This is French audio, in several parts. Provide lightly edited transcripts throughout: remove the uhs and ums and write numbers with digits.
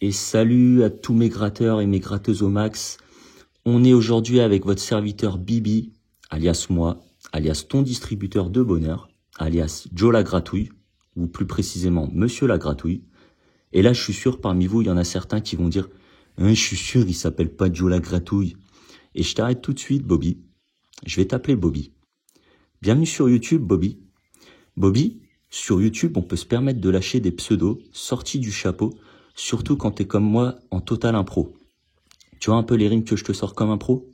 Et salut à tous mes gratteurs et mes gratteuses au max. On est aujourd'hui avec votre serviteur Bibi, alias moi, alias ton distributeur de bonheur, alias Joe la Gratouille, ou plus précisément Monsieur la Gratouille. Et là, je suis sûr, parmi vous, il y en a certains qui vont dire « je suis sûr, il s'appelle pas Joe la Gratouille. » Et je t'arrête tout de suite, Bobby. Je vais t'appeler Bobby. Bienvenue sur YouTube, Bobby. Bobby, sur YouTube, on peut se permettre de lâcher des pseudos sortis du chapeau, surtout quand t'es comme moi en total impro. Tu vois un peu les rimes que je te sors comme un pro?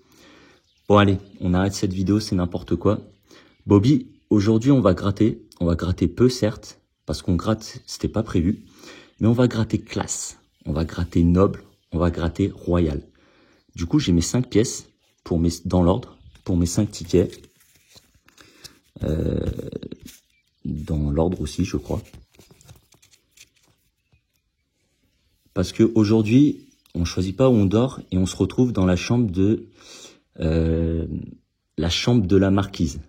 Bon allez, on arrête cette vidéo, c'est n'importe quoi. Bobby, aujourd'hui on va gratter peu certes, parce qu'on gratte, c'était pas prévu, mais on va gratter classe, on va gratter noble, on va gratter royal. Du coup j'ai mes 5 pièces, dans l'ordre, pour mes 5 tickets, dans l'ordre aussi je crois. Parce que aujourd'hui, on choisit pas où on dort et on se retrouve dans la chambre de la marquise.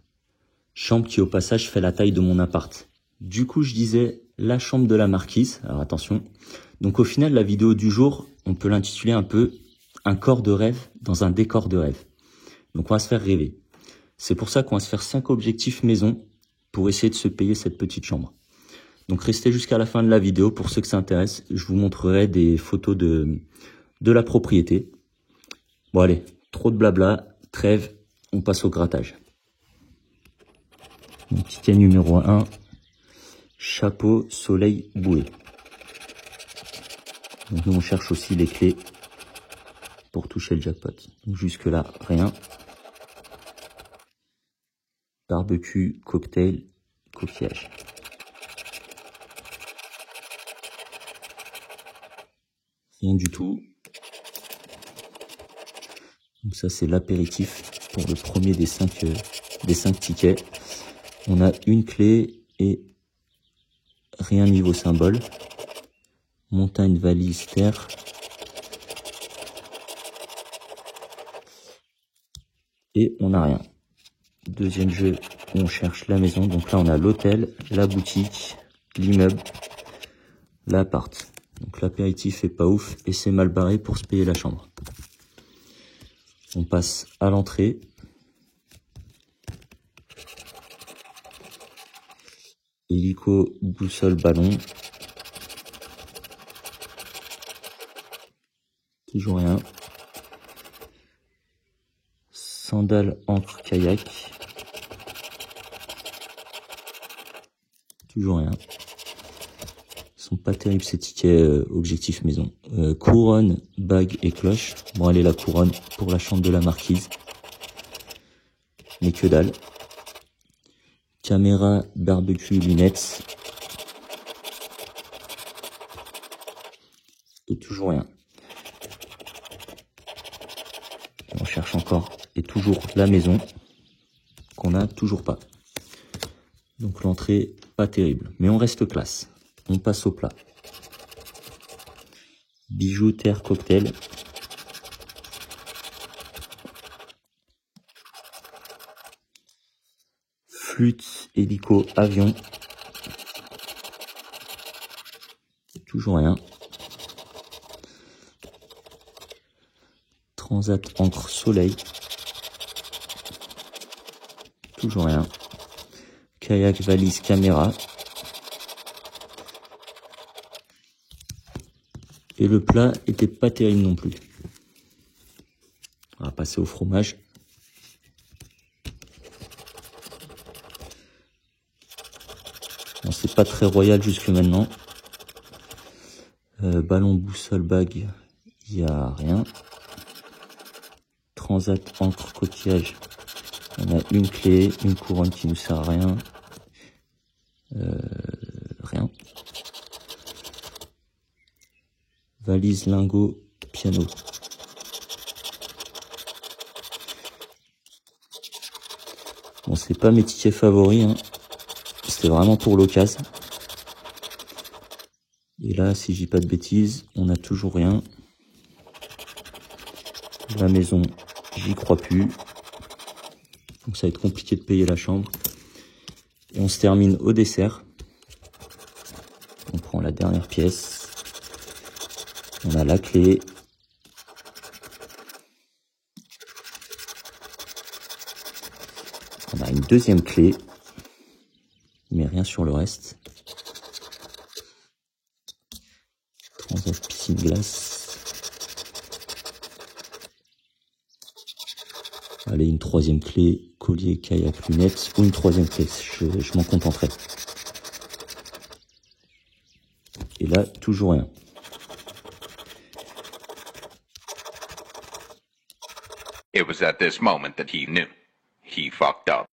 Chambre qui au passage fait la taille de mon appart. Du coup, je disais la chambre de la marquise. Alors attention. Donc au final, la vidéo du jour, on peut l'intituler un peu un corps de rêve dans un décor de rêve. Donc on va se faire rêver. C'est pour ça qu'on va se faire 5 objectifs maison pour essayer de se payer cette petite chambre. Donc restez jusqu'à la fin de la vidéo pour ceux que ça intéresse. Je vous montrerai des photos de la propriété. Bon allez, trop de blabla, trêve, on passe au grattage. Donc, ticket numéro 1, chapeau, soleil, bouée. Donc nous on cherche aussi les clés pour toucher le jackpot. Donc jusque là, rien. Barbecue, cocktail, coquillage. Rien du tout. Donc ça c'est l'apéritif pour le premier des 5 tickets. On a une clé et rien niveau symbole. Montagne, valise, terre. Et on n'a rien. Deuxième jeu, on cherche la maison. Donc là on a l'hôtel, la boutique, l'immeuble, l'appart. Donc l'apéritif est pas ouf et c'est mal barré pour se payer la chambre. On passe à l'entrée. Hélico, boussole, ballon. Toujours rien. Sandales, encre, kayak. Toujours rien. Ils sont pas terribles ces tickets objectifs maison. Couronne, bague et cloche. Bon allez la couronne pour la chambre de la marquise. Mais que dalle. Caméra, barbecue, lunettes. Et toujours rien. On cherche encore. Et toujours la maison qu'on n'a toujours pas. Donc l'entrée, pas terrible. Mais on reste classe. On passe au plat. Bijoux, terre, cocktail. Flûte, hélico, avion. Toujours rien. Transat, encre, soleil. Toujours rien. Kayak, valise, caméra. Et le plat était pas terrible non plus. On va passer au fromage. Bon, c'est pas très royal jusque maintenant. Ballon, boussole, bague, il n'y a rien. Transat, encre, coquillage. On a une clé, une couronne qui nous sert à rien. Rien. Valise, lingot, piano. Bon, c'est pas mes tickets favoris, hein. C'était vraiment pour l'occasion. Et là, si je dis pas de bêtises, on n'a toujours rien. La maison, j'y crois plus. Donc ça va être compliqué de payer la chambre. Et on se termine au dessert. On prend la dernière pièce. On a la clé. On a une deuxième clé. Mais rien sur le reste. Transat piscine glace. Allez, une troisième clé. Collier, kayak, lunettes. Ou une troisième clé. Je m'en contenterai. Et là, toujours rien. It was at this moment that he knew. He fucked up.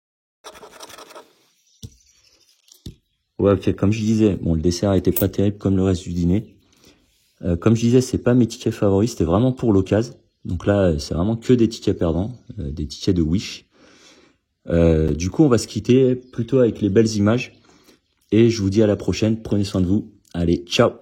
Ouais, ok, comme je disais, bon, le dessert était pas terrible comme le reste du dîner. Comme je disais, c'est pas mes tickets favoris, c'était vraiment pour l'occasion. Donc là, c'est vraiment que des tickets perdants, des tickets de Wish. Du coup, on va se quitter plutôt avec les belles images. Et je vous dis à la prochaine, prenez soin de vous. Allez, ciao!